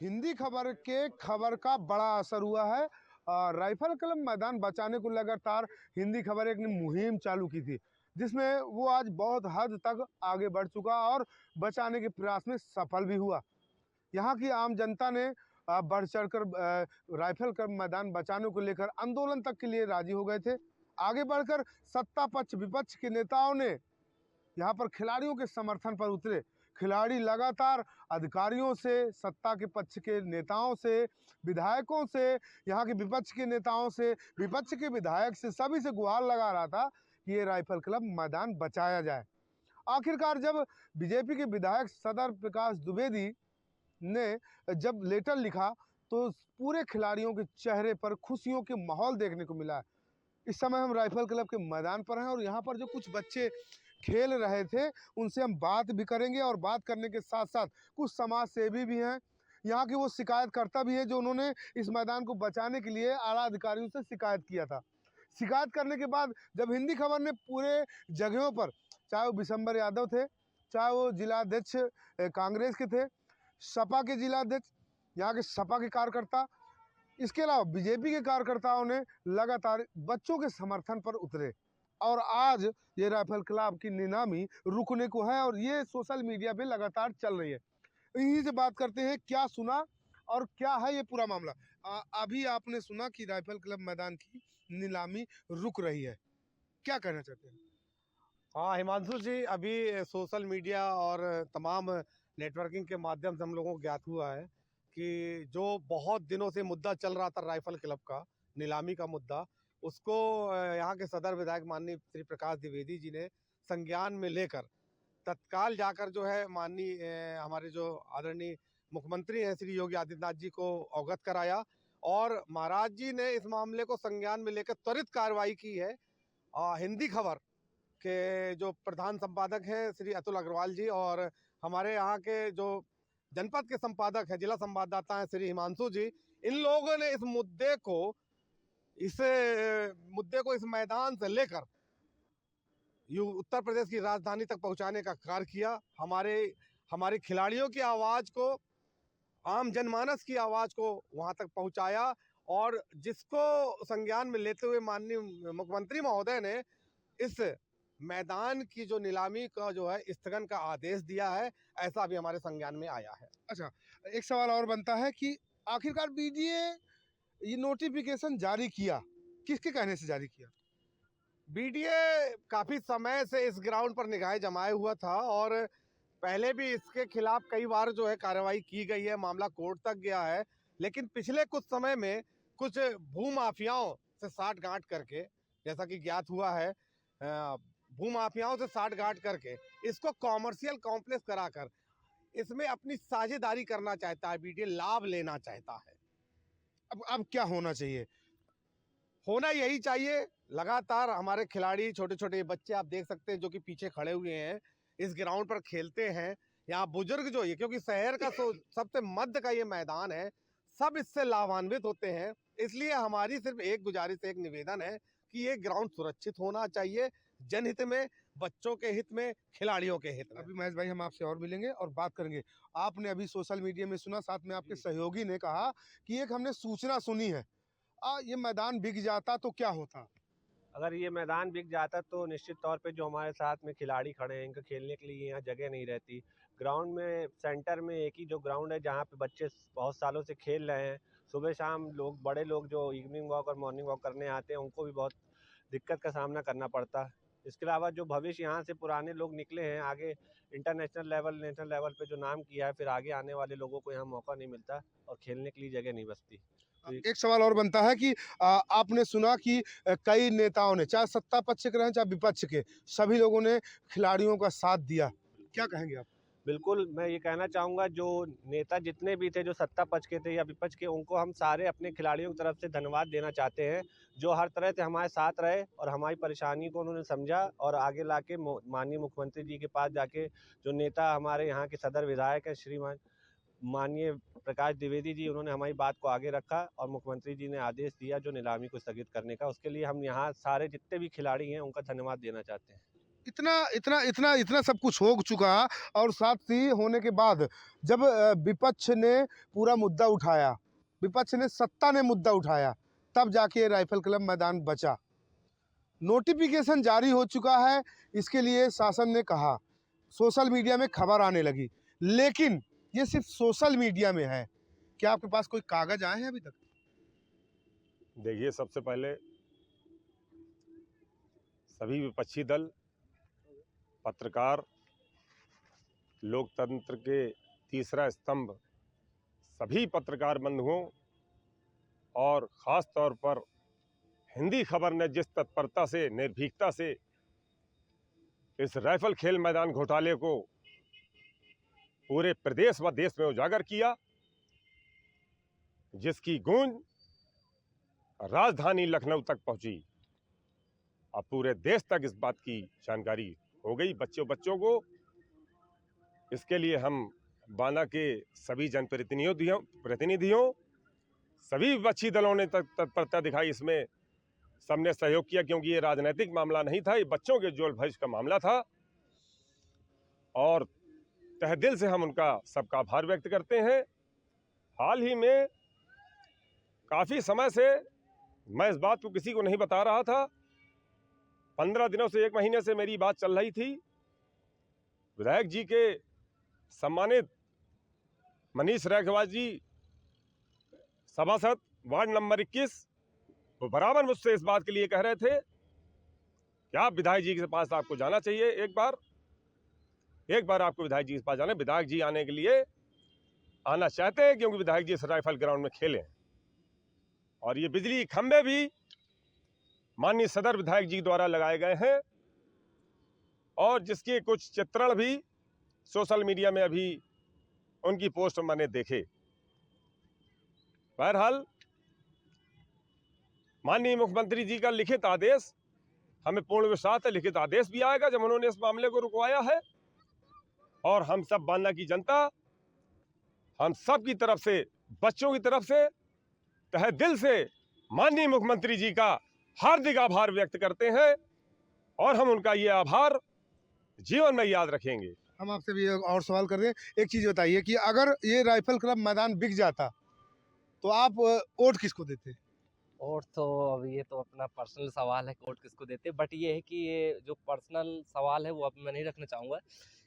हिंदी खबर का बड़ा असर हुआ है। राइफल क्लब मैदान बचाने को लगातार हिंदी खबर एक ने मुहिम चालू की थी, जिसमें वो आज बहुत हद तक आगे बढ़ चुका और बचाने के प्रयास में सफल भी हुआ। यहाँ की आम जनता ने बढ़ चढ़कर राइफल क्लब मैदान बचाने को लेकर आंदोलन तक के लिए राजी हो गए थे। आगे बढ़कर सत्ता पक्ष विपक्ष के नेताओं ने यहाँ पर खिलाड़ियों के समर्थन पर उतरे। खिलाड़ी लगातार अधिकारियों से, सत्ता के पक्ष के नेताओं से, विधायकों से, यहाँ के विपक्ष के नेताओं से, विपक्ष के विधायक से, सभी से गुहार लगा रहा था कि ये राइफल क्लब मैदान बचाया जाए। आखिरकार जब बीजेपी के विधायक सदर प्रकाश द्विवेदी ने जब लेटर लिखा तो पूरे खिलाड़ियों के चेहरे पर खुशियों के माहौल देखने को मिला। इस समय हम राइफल क्लब के मैदान पर हैं और यहाँ पर जो कुछ बच्चे खेल रहे थे उनसे हम बात भी करेंगे और बात करने के साथ साथ कुछ समाज सेवी भी हैं, यहाँ के वो शिकायतकर्ता भी हैं जो उन्होंने इस मैदान को बचाने के लिए आला अधिकारियों से शिकायत किया था। शिकायत करने के बाद जब हिंदी खबर ने पूरे जगहों पर, चाहे वो विशंबर यादव थे, चाहे वो जिलाध्यक्ष कांग्रेस के थे, सपा के जिलाध्यक्ष, यहाँ के सपा के कार्यकर्ता, इसके अलावा बीजेपी के कार्यकर्ताओं ने लगातार बच्चों के समर्थन पर उतरे और आज ये राइफल क्लब की नीलामी रुकने को है और ये सोशल मीडिया पे लगातार चल रही है। इन्हीं से बात करते हैं, क्या सुना और क्या है ये पूरा मामला। अभी आपने सुना कि राइफल क्लब मैदान की नीलामी रुक रही है, क्या कहना चाहते हैं? हाँ हिमांशु जी, अभी सोशल मीडिया और तमाम नेटवर्किंग के माध्यम से हम लोगों को ज्ञात हुआ है कि जो बहुत दिनों से मुद्दा चल रहा था राइफल क्लब का, नीलामी का मुद्दा, उसको यहाँ के सदर विधायक माननीय श्री प्रकाश द्विवेदी जी ने संज्ञान में लेकर तत्काल जाकर जो है माननीय हमारे जो आदरणीय मुख्यमंत्री हैं श्री योगी आदित्यनाथ जी को अवगत कराया और महाराज जी ने इस मामले को संज्ञान में लेकर त्वरित कार्रवाई की है। हिंदी खबर के जो प्रधान संपादक हैं श्री अतुल अग्रवाल जी और हमारे यहाँ के जो जनपद के संपादक हैं, जिला संवाददाता हैं श्री हिमांशु जी, इन लोगों ने इस मैदान से लेकर उत्तर प्रदेश की राजधानी तक पहुंचाने का कार्य किया। हमारे खिलाड़ियों की आवाज को, आम जनमानस की आवाज को वहां तक पहुंचाया और जिसको संज्ञान में लेते हुए माननीय मुख्यमंत्री महोदय ने इस मैदान की जो नीलामी का जो है स्थगन का आदेश दिया है, ऐसा भी हमारे संज्ञान में आया है। अच्छा, एक सवाल और बनता है कि आखिरकार बीडीए ये नोटिफिकेशन जारी किया, किसके कहने से जारी किया? बीडीए काफी समय से इस ग्राउंड पर निगाहें जमाए हुआ था और पहले भी इसके खिलाफ कई बार जो है कार्रवाई की गई है, मामला कोर्ट तक गया है, लेकिन पिछले कुछ समय में कुछ भूमाफियाओं से साठगांठ करके, जैसा कि ज्ञात हुआ है, भूमाफियाओं से साठगांठ करके इसको कॉमर्शियल कॉम्प्लेक्स कराकर इसमें अपनी साझेदारी करना चाहता है, बीडीए लाभ लेना चाहता है। अब क्या होना चाहिए? होना यही चाहिए, लगातार हमारे खिलाड़ी, छोटे छोटे बच्चे आप देख सकते हैं जो कि पीछे खड़े हुए हैं, इस ग्राउंड पर खेलते हैं। यहाँ बुजुर्ग जो ये, क्योंकि शहर का सबसे मध्य का ये मैदान है, सब इससे लाभान्वित होते हैं। इसलिए हमारी सिर्फ एक गुजारिश, एक निवेदन है कि ये ग्राउंड सुरक्षित होना चाहिए, जनहित में, बच्चों के हित में, खिलाड़ियों के हित में। अभी महेश भाई हम आपसे और मिलेंगे और बात करेंगे। आपने अभी सोशल मीडिया में सुना, साथ में आपके सहयोगी ने कहा कि एक हमने सूचना सुनी है, ये मैदान बिक जाता तो क्या होता? अगर ये मैदान बिक जाता तो निश्चित तौर पे जो हमारे साथ में खिलाड़ी खड़े हैं, इनका खेलने के लिए यहाँ जगह नहीं रहती। ग्राउंड में, सेंटर में एक ही जो ग्राउंड है जहाँ पे बच्चे बहुत सालों से खेल रहे हैं। सुबह शाम लोग, बड़े लोग जो इवनिंग वॉक और मॉर्निंग वॉक करने आते हैं, उनको भी बहुत दिक्कत का सामना करना पड़ता है। इसके अलावा जो भविष्य यहाँ से पुराने लोग निकले हैं, आगे इंटरनेशनल लेवल, नेशनल लेवल पे जो नाम किया है, फिर आगे आने वाले लोगों को यहाँ मौका नहीं मिलता और खेलने के लिए जगह नहीं बचती। एक सवाल और बनता है कि आपने सुना कि कई नेताओं ने, चाहे सत्ता पक्ष के रहे चाहे विपक्ष के, सभी लोगों ने खिलाड़ियों का साथ दिया, क्या कहेंगे आप? बिल्कुल, मैं ये कहना चाहूँगा, जो नेता जितने भी थे, जो सत्ता पक्ष के थे या विपक्ष के, उनको हम सारे अपने खिलाड़ियों की तरफ से धन्यवाद देना चाहते हैं, जो हर तरह से हमारे साथ रहे और हमारी परेशानी को उन्होंने समझा और आगे लाके माननीय मुख्यमंत्री जी के पास जाके, जो नेता हमारे यहाँ के सदर विधायक हैं श्रीमान माननीय प्रकाश द्विवेदी जी, उन्होंने हमारी बात को आगे रखा और मुख्यमंत्री जी ने आदेश दिया जो नीलामी को स्थगित करने का। उसके लिए हम यहाँ सारे जितने भी खिलाड़ी हैं उनका धन्यवाद देना चाहते हैं। इतना इतना इतना इतना सब कुछ हो चुका और साथ ही होने के बाद जब विपक्ष ने पूरा मुद्दा उठाया, विपक्ष ने सत्ता ने मुद्दा उठाया, तब जाके राइफल क्लब मैदान बचा। नोटिफिकेशन जारी हो चुका है, इसके लिए शासन ने कहा, सोशल मीडिया में खबर आने लगी, लेकिन ये सिर्फ सोशल मीडिया में है। क्या आपके पास कोई कागज आए हैं अभी तक? देखिए, सबसे पहले सभी विपक्षी दल, पत्रकार, लोकतंत्र के तीसरा स्तंभ, सभी पत्रकार बंधुओं और ख़ास तौर पर हिंदी खबर ने जिस तत्परता से, निर्भीकता से इस राइफल खेल मैदान घोटाले को पूरे प्रदेश व देश में उजागर किया, जिसकी गूंज राजधानी लखनऊ तक पहुंची। अब पूरे देश तक इस बात की जानकारी हो गई बच्चों को। इसके लिए हम बाना के सभी जनप्रतिनिधियों, सभी विपक्षी दलों ने तत्परता दिखाई। इसमें सबने सहयोग किया, क्योंकि ये राजनीतिक मामला नहीं था, ये बच्चों के उज्ज्वल भविष्य का मामला था। और तहे दिल से हम उनका सबका आभार व्यक्त करते हैं। हाल ही में काफ़ी समय से मैं इस बात को किसी को नहीं बता रहा था, 15 दिनों से 1 महीने से मेरी बात चल रही थी। विधायक जी के सम्मानित मनीष रैखवाल जी, सभासद वार्ड नंबर 21, वो बराबर मुझसे इस बात के लिए कह रहे थे कि आप विधायक जी के पास आपको जाना चाहिए, एक बार आपको विधायक जी के पास जाना। विधायक जी आने के लिए आना चाहते हैं, क्योंकि विधायक जी इस राइफल ग्राउंड में खेले हैं। और ये बिजली खंभे भी माननीय सदर विधायक जी द्वारा लगाए गए हैं, और जिसके कुछ चित्रण भी सोशल मीडिया में अभी उनकी पोस्ट मैंने देखे। बहरहाल माननीय मुख्यमंत्री जी का लिखित आदेश, हमें पूर्ण विश्वास है लिखित आदेश भी आएगा जब उन्होंने इस मामले को रुकवाया है। और हम सब बांदा की जनता, हम सब की तरफ से, बच्चों की तरफ से, तहे दिल से माननीय मुख्यमंत्री जी का हार्दिक आभार व्यक्त करते हैं, और हम उनका ये आभार जीवन में याद रखेंगे। हम आपसे भी एक और सवाल कर रहे हैं। एक चीज़ बताइए कि अगर ये राइफल क्लब मैदान बिक जाता तो आप वोट किसको देते? वोट तो अब ये तो अपना पर्सनल सवाल है कि वोट किसको देते, बट ये है कि ये जो पर्सनल सवाल है वो अब मैं नहीं रखना चाहूँगा,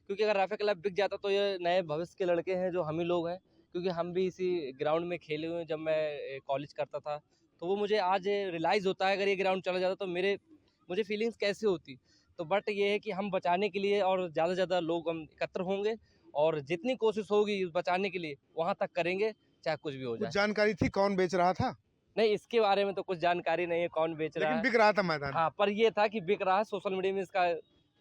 क्योंकि अगर राइफल क्लब बिक जाता तो ये नए भविष्य के लड़के हैं जो हम ही लोग हैं, क्योंकि हम भी इसी ग्राउंड में खेले हुए हैं जब मैं कॉलेज करता था। तो वो मुझे आज रियलाइज़ होता है, अगर ये ग्राउंड चला जाता तो मुझे फीलिंग्स कैसी होती। तो बट ये है कि हम बचाने के लिए और ज़्यादा से ज़्यादा लोग हम एकत्र होंगे, और जितनी कोशिश होगी बचाने के लिए वहाँ तक करेंगे, चाहे कुछ भी हो कुछ जाए। जानकारी थी कौन बेच रहा था? नहीं, इसके बारे में तो कुछ जानकारी नहीं है कौन बेच रहा लेकिन है। बिक रहा था मैदान। हाँ, पर ये था कि बिक रहा है, सोशल मीडिया में इसका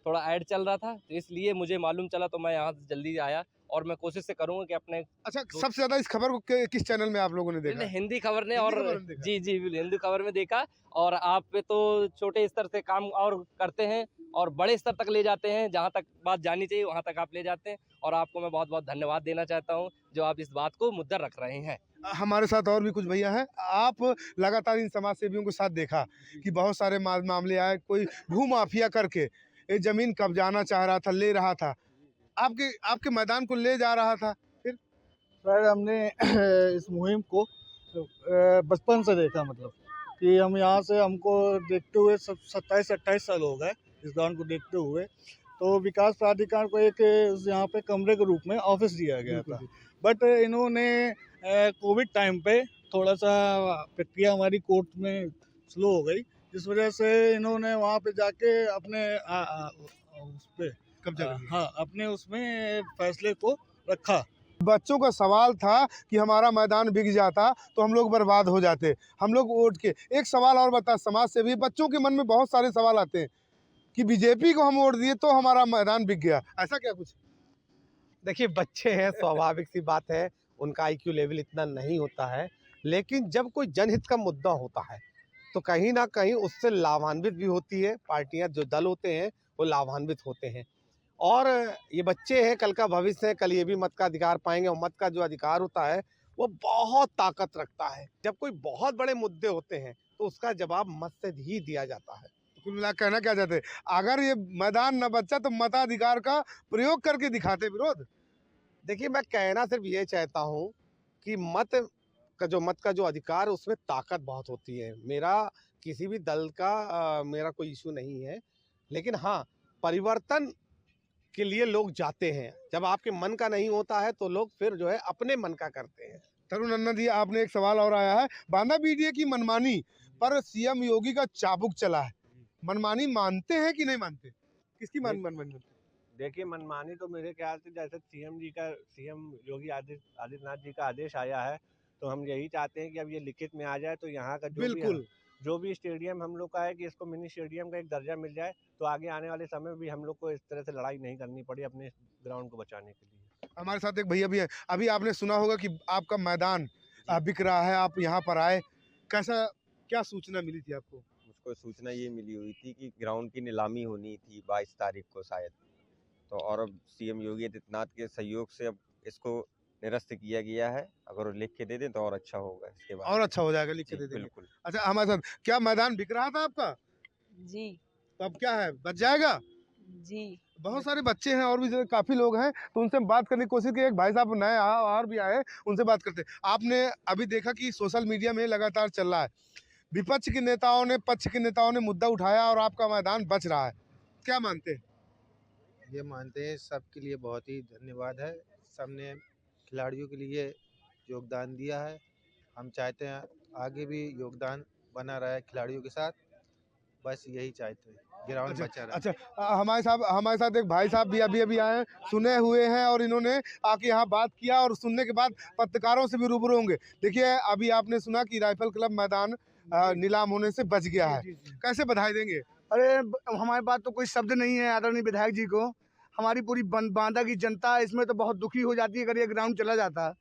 थोड़ा ऐड चल रहा था, तो इसलिए मुझे मालूम चला, तो मैं यहाँ से जल्दी आया, और मैं कोशिश से करूँगा कि अपने अच्छा, सबसे ज़्यादा इस खबर को किस चैनल में आप लोगों ने देखा? हिंदी खबर ने, हिंदी और खबर में देखा? जी, हिंदी खबर में देखा। और आप पे तो छोटे स्तर से काम और करते हैं और बड़े स्तर तक ले जाते हैं, जहाँ तक बात जानी चाहिए वहाँ तक आप ले जाते हैं, और आपको मैं बहुत-बहुत धन्यवाद देना चाहता हूँ, जो आप इस बात को मुद्दा रख रहे हैं। हमारे साथ और भी कुछ भैया हैं। आप लगातार इन समाज सेवियों के साथ देखा कि बहुत सारे मामले आए, कोई भू माफिया करके ये जमीन कब्जाना चाह रहा था, ले रहा था, आपके मैदान को ले जा रहा था। फिर सर हमने इस मुहिम को बचपन से देखा, मतलब कि हम यहाँ से, हमको देखते हुए 27-28 साल हो गए इस ग्राउंड को देखते हुए। तो विकास प्राधिकार को एक यहाँ पे कमरे के रूप में ऑफिस दिया गया था, बट इन्होंने कोविड टाइम पे थोड़ा सा प्रक्रिया हमारी कोर्ट में स्लो हो गई, जिस वजह से इन्होंने वहाँ पे जाके अपने उस पे कब्जा कर लिया। हाँ, अपने उसमें फैसले को रखा। बच्चों का सवाल था कि हमारा मैदान बिक जाता तो हम लोग बर्बाद हो जाते, हम लोग वोट के। एक सवाल और बता, समाज से भी बच्चों के मन में बहुत सारे सवाल आते हैं कि बीजेपी को हम वोट दिए तो हमारा मैदान बिक गया, ऐसा क्या कुछ? देखिए, बच्चे हैं, स्वाभाविक सी बात है, उनका IQ लेवल इतना नहीं होता है, लेकिन जब कोई जनहित का मुद्दा होता है तो कहीं ना कहीं उससे लाभान्वित भी होती है पार्टियां, जो दल होते हैं वो लाभान्वित होते हैं। और ये बच्चे हैं, कल का भविष्य है, कल ये भी मत का अधिकार पाएंगे, और मत का जो अधिकार होता है वो बहुत ताकत रखता है। जब कोई बहुत बड़े मुद्दे होते हैं तो उसका जवाब मत से ही दिया जाता है। कुल मिला कहना क्या चाहते हैं, अगर ये मैदान न बचा तो मताधिकार का प्रयोग करके दिखाते विरोध। देखिए, मैं कहना सिर्फ ये चाहता हूँ कि मत का जो अधिकार है, उसमें ताकत बहुत होती है। मेरा किसी भी दल का मेरा कोई इशू नहीं है, लेकिन हाँ, परिवर्तन के लिए लोग जाते हैं। जब आपके मन का नहीं होता है तो लोग फिर जो है अपने मन का करते हैं। तरुण अन्ना जी, आपने एक सवाल और आया है, बांदा बीडीए की मनमानी पर सीएम योगी का चाबुक चला है। मनमानी मानते हैं कि नहीं मानते? किसकी मनमानी? देखिए, मनमानी तो मेरे ख्याल से जैसे सीएम योगी आदित्यनाथ जी का आदेश आया है, तो हम यही चाहते हैं कि अब ये लिखित में आ जाए, तो यहाँ का बिल्कुल। जो भी स्टेडियम हम लोग का है कि इसको मिनी स्टेडियम का एक दर्जा मिल जाए, तो आगे आने वाले समय में भी हम लोग को इस तरह से लड़ाई नहीं करनी पड़े अपने ग्राउंड को बचाने के लिए। हमारे साथ एक भैया भी है, अभी आपने सुना होगा कि आपका मैदान बिक रहा है, आप यहाँ पर आए, कैसा, क्या सूचना मिली थी आपको? मुझको सूचना ये मिली हुई थी कि ग्राउंड की नीलामी होनी थी 22 तारीख को शायद, तो और अब सीएम योगी आदित्यनाथ के सहयोग से अब इसको निरस्त किया गया है। अगर वो लिख के दे दें तो और अच्छा होगा, इसके बाद और अच्छा हो जाएगा, लिख के दे देंगे। बिल्कुल। अच्छा, हमारे साथ क्या मैदान बिक रहा था आपका? जी तो अब क्या है, बच जाएगा? जी बहुत सारे बच्चे हैं और भी काफी लोग हैं, तो उनसे बात करने की कोशिश की। एक भाई साहब नए और भी आए, उनसे बात करते हैं। आपने अभी देखा कि सोशल मीडिया में लगातार चल रहा है, विपक्ष के नेताओं ने, पक्ष के नेताओं ने मुद्दा उठाया और आपका मैदान बच रहा है, क्या मानते हैं? ये मानते हैं सबके लिए बहुत ही धन्यवाद है। सबने खिलाड़ियों के लिए योगदान दिया है। हम चाहते हैं आगे भी योगदान बना रहे खिलाड़ियों के साथ, बस यही चाहते हैं, ग्राउंड बचा रहे। अच्छा, हमारे साथ एक भाई साहब भी अभी आए हैं, सुने हुए हैं और इन्होंने आके यहाँ बात किया और सुनने के बाद पत्रकारों से भी रूबरू होंगे। देखिए, अभी आपने सुना कि राइफल क्लब मैदान नीलाम होने से बच गया है, कैसे बधाई देंगे? अरे हमारे पास तो कोई शब्द नहीं है आदरणीय विधायक जी को। हमारी पूरी बांदा की जनता इसमें तो बहुत दुखी हो जाती है अगर ये ग्राउंड चला जाता।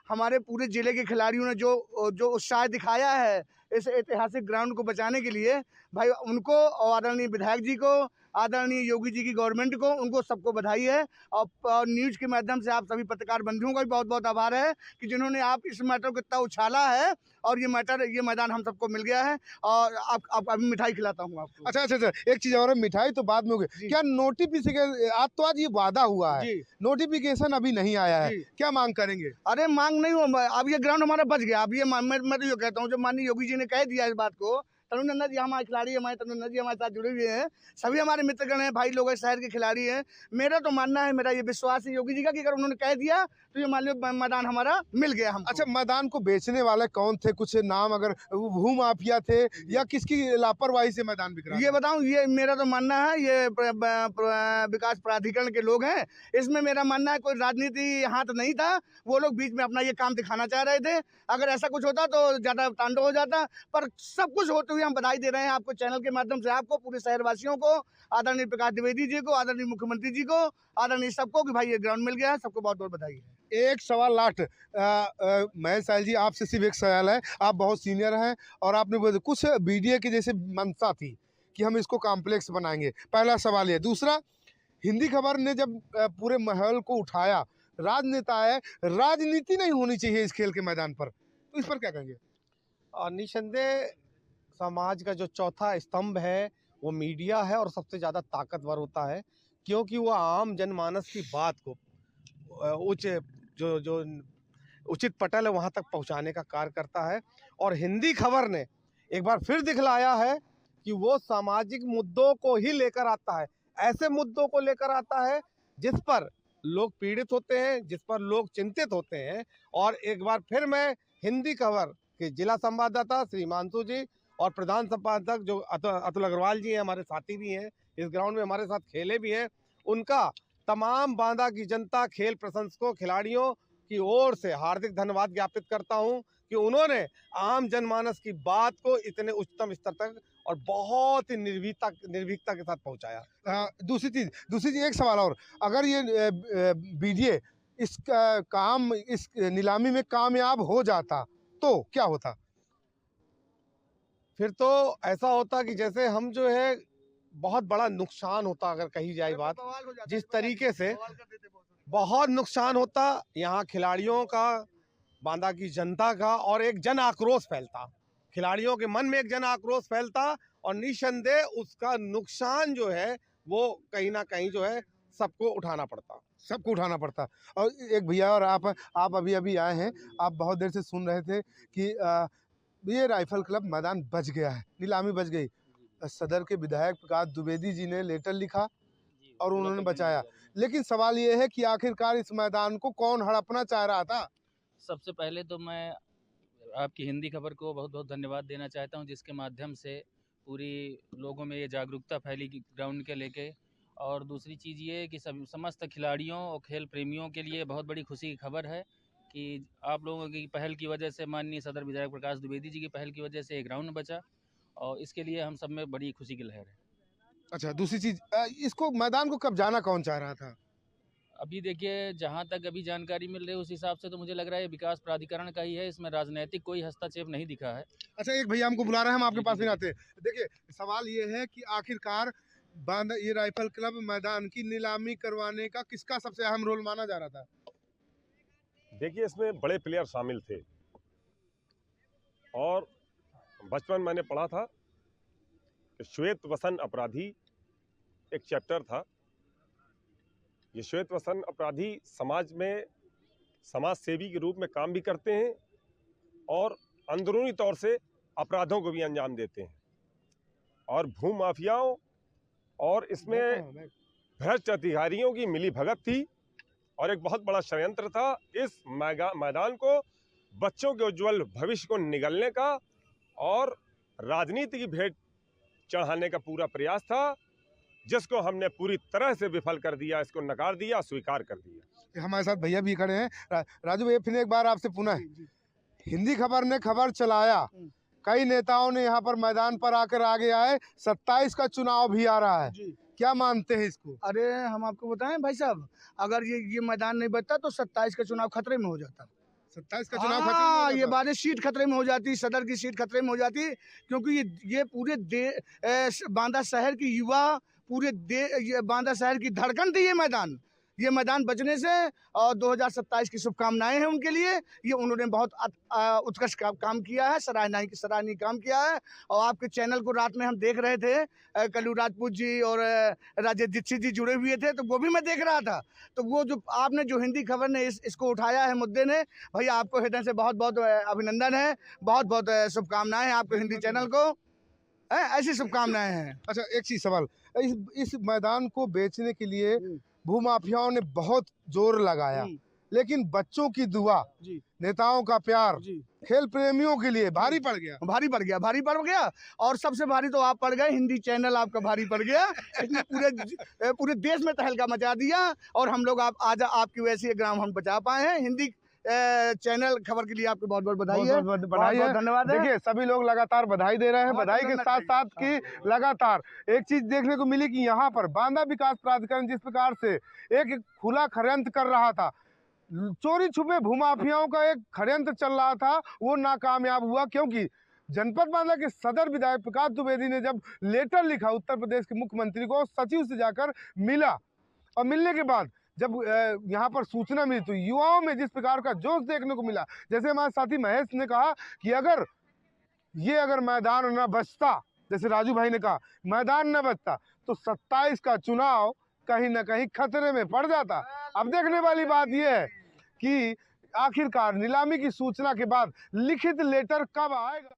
हमारे पूरे जिले के खिलाड़ियों ने जो उत्साह दिखाया है इस ऐतिहासिक ग्राउंड को बचाने के लिए, भाई उनको और आदरणीय विधायक जी को, आदरणीय योगी जी की गवर्नमेंट को, उनको सबको बधाई है। और न्यूज़ के माध्यम से आप सभी पत्रकार बंधुओं का भी बहुत बहुत आभार है कि जिन्होंने आप इस मैटर को इतना उछाला है और ये मैदान हम सबको मिल गया है। और आप अभी मिठाई खिलाता हूँ आपको। अच्छा, एक चीज और है, मिठाई तो बाद में होगी। क्या नोटिफिकेशन, आज ये वादा हुआ है, नोटिफिकेशन अभी नहीं आया है, क्या मांग करेंगे? अरे मांग नहीं हो, अब ये ग्राउंड हमारा बच गया। अब ये मैं तो ये कहता हूँ, जब माननीय योगी जी ने कह दिया इस बात को, तरुण अन्ना जी हमारे खिलाड़ी, हमारे तरुण अन्ना जी हमारे साथ जुड़े हुए हैं, सभी हमारे मित्रगण हैं, भाई लोग हैं, शहर के खिलाड़ी हैं। मेरा तो मानना है, मेरा ये विश्वास है योगी जी का कि अगर उन्होंने कह दिया तो ये मान लो मैदान हमारा मिल गया हमको। अच्छा, मैदान को बेचने वाले कौन थे, कुछ नाम, अगर भू माफिया थे या किसकी लापरवाही से मैदान बिक रहा है? ये बताऊं, ये मेरा तो मानना है ये विकास प्राधिकरण के लोग हैं। इसमें मेरा मानना है कोई राजनीति हाथ नहीं था, वो लोग बीच में अपना ये काम दिखाना चाह रहे थे। अगर ऐसा कुछ होता तो ज़्यादा तांडव हो जाता, पर सब कुछ होते हुए हम बधाई दे रहे हैं आपको, चैनल के माध्यम से आपको, पूरे शहरवासियों को, आदरणीय प्रकाश द्विवेदी जी को, आदरणीय मुख्यमंत्री जी को, आदरणीय सबको कि भाई ये ग्राउंड मिल गया है। सबको बहुत बहुत बधाई है। एक सवाल लास्ट, महेश साहिल जी, आपसे सिर्फ एक सवाल है, आप बहुत सीनियर हैं और आपने कुछ बीडीए की जैसे मंशा थी कि हम इसको कॉम्प्लेक्स बनाएंगे, पहला सवाल ये। दूसरा, हिंदी खबर ने जब पूरे माहौल को उठाया, राजनेता है, राजनीति नहीं होनी चाहिए इस खेल के मैदान पर, तो इस पर क्या कहेंगे? निसंदेह समाज का जो चौथा स्तंभ है वो मीडिया है और सबसे ज़्यादा ताकतवर होता है, क्योंकि वो आम जनमानस की बात को जो उचित पटल है वहाँ तक पहुँचाने का कार्य करता है। और हिंदी खबर ने एक बार फिर दिखलाया है कि वो सामाजिक मुद्दों को ही लेकर आता है, ऐसे मुद्दों को लेकर आता है जिस पर लोग पीड़ित होते हैं, जिस पर लोग चिंतित होते हैं। और एक बार फिर मैं हिंदी खबर के जिला संवाददाता श्री हिमांशु जी और प्रधान संपादक जो अतुल अग्रवाल जी हैं, हमारे साथी भी हैं, इस ग्राउंड में हमारे साथ खेले भी हैं, उनका तमाम बांदा की जनता, खेल प्रशंसकों, खिलाड़ियों की ओर से हार्दिक धन्यवाद ज्ञापित करता हूं कि उन्होंने आम जनमानस की बात को इतने उच्चतम स्तर तक और बहुत ही निर्भीकता के साथ पहुंचाया। दूसरी चीज, एक सवाल और, अगर ये बीडीए इस नीलामी में कामयाब हो जाता तो क्या होता? फिर तो ऐसा होता कि जैसे हम जो है बहुत बड़ा नुकसान होता, अगर कही जाए बात, जिस तरीके से बहुत नुकसान होता यहाँ खिलाड़ियों का, बांदा की जनता का, और एक जन आक्रोश फैलता, खिलाड़ियों के मन में एक जन आक्रोश फैलता और निसंदेह उसका नुकसान जो है वो कहीं ना कहीं जो है सबको उठाना पड़ता। सबको उठाना पड़ता। और एक भैया और आप अभी अभी आए हैं, आप बहुत देर से सुन रहे थे कि ये राइफल क्लब मैदान बच गया है, नीलामी बच गई। सदर के विधायक प्रकाश द्विवेदी जी ने लेटर लिखा और उन्होंने बचाया, लेकिन सवाल ये है कि आखिरकार इस मैदान को कौन हड़पना चाह रहा था? सबसे पहले तो मैं आपकी हिंदी खबर को बहुत बहुत धन्यवाद देना चाहता हूं, जिसके माध्यम से पूरी लोगों में ये जागरूकता फैली कि ग्राउंड के लेके। और दूसरी चीज़ ये है कि समस्त खिलाड़ियों और खेल प्रेमियों के लिए बहुत बड़ी खुशी की खबर है कि आप लोगों की पहल की वजह से, माननीय सदर विधायक प्रकाश द्विवेदी जी की पहल की वजह से ये ग्राउंड बचा, और इसके लिए हम सब में बड़ी खुशी की लहर है। अच्छा, दूसरी चीज, इसको मैदान को कब जाना कौन चाह रहा था? अभी देखिए, जहाँ तक अभी जानकारी मिल रही है उस हिसाब से तो मुझे लग रहा है ये विकास प्राधिकरण का ही है, इसमें राजनीतिक कोई हस्तक्षेप नहीं दिखा है। अच्छा, एक भैया हमको बुला रहे हैं, हम आपके जी, पास जी, में जी। आते हैं। देखिए, सवाल ये है कि आखिरकार ये राइफल क्लब मैदान की नीलामी करवाने का किसका सबसे अहम रोल माना जा रहा था? देखिए, इसमें बड़े प्लेयर शामिल थे और बचपन मैंने पढ़ा था कि श्वेत वसन अपराधी एक चैप्टर था। ये श्वेत वसन अपराधी समाज में समाज सेवी के रूप में काम भी करते हैं और अंदरूनी तौर से अपराधों को भी अंजाम देते हैं। और भू माफियाओं और इसमें भ्रष्ट अधिकारियों की मिली भगत थी और एक बहुत बड़ा षड्यंत्र था इस मैदान को बच्चों के उज्जवल भविष्य को निगलने का और राजनीति की भेंट चढ़ाने का पूरा प्रयास था, जिसको हमने पूरी तरह से विफल कर दिया, इसको नकार दिया, स्वीकार कर दिया। हमारे साथ भैया भी खड़े हैं। राजू भैया, फिर एक बार आपसे पुनः, हिंदी खबर ने खबर चलाया, कई नेताओं ने यहाँ पर मैदान पर आकर आगे आए, 27 का चुनाव भी आ रहा है, क्या मानते हैं इसको? अरे हम आपको बताएं भाई साहब, अगर ये मैदान नहीं बचता तो 27 का चुनाव खतरे में हो जाता। 27 का चुनाव खत्म हाँ, हो ये जाता। बारिश सीट खतरे में हो जाती, सदर की सीट खतरे में हो जाती, क्योंकि ये पूरे बांदा शहर की युवा, ये बांदा शहर की धड़कन थी ये मैदान बचने से। और 2027 की शुभकामनाएं हैं उनके लिए। ये उन्होंने बहुत उत्कृष्ट काम किया है, सराहनीय काम किया है। और आपके चैनल को रात में हम देख रहे थे, कल्लू राजपूत जी और राजेश दीक्षित जी जुड़े हुए थे, तो वो भी मैं देख रहा था। तो वो जो आपने जो हिंदी खबर ने इसको उठाया है मुद्दे ने, भैया आपको हृदय से बहुत बहुत अभिनंदन है, बहुत बहुत शुभकामनाएं हैं आपके हिंदी चैनल को, ऐसी शुभकामनाएं हैं। अच्छा, एक चीज सवाल, इस मैदान को बेचने के लिए भूमाफियाओं ने बहुत जोर लगाया, लेकिन बच्चों की दुआ, नेताओं का प्यार, खेल प्रेमियों के लिए भारी पड़ गया। और सबसे भारी तो आप पड़ गए, हिंदी चैनल आपका भारी पड़ गया। इसने पूरे देश में तहलका मचा दिया और हम लोग आज आपकी वैसी ये ग्राम हम बचा पाए हैं। हिंदी चैनल खबर के लिए आपको बहुत बहुत बधाई है, बधाई है, धन्यवाद है। देखिए, सभी लोग लगातार बधाई दे रहे हैं। बधाई के साथ साथ की लगातार एक चीज देखने को मिली कि यहाँ पर बांदा विकास प्राधिकरण जिस प्रकार से एक खुला षड्यंत्र कर रहा था, चोरी छुपे भूमाफियाओं का एक षड्यंत्र चल रहा था, वो नाकामयाब हुआ। क्योंकि जनपद बांदा के सदर विधायक प्रकाश द्विवेदी ने जब लेटर लिखा उत्तर प्रदेश के मुख्यमंत्री को, सचिव से जाकर मिला, और मिलने के बाद जब यहाँ पर सूचना मिली तो युवाओं में जिस प्रकार का जोश देखने को मिला, जैसे हमारे साथी महेश ने कहा कि अगर मैदान न बचता, जैसे राजू भाई ने कहा मैदान न बचता, तो 27 का चुनाव कहीं ना कहीं खतरे में पड़ जाता। अब देखने वाली बात यह है कि आखिरकार नीलामी की सूचना के बाद लिखित लेटर कब आएगा।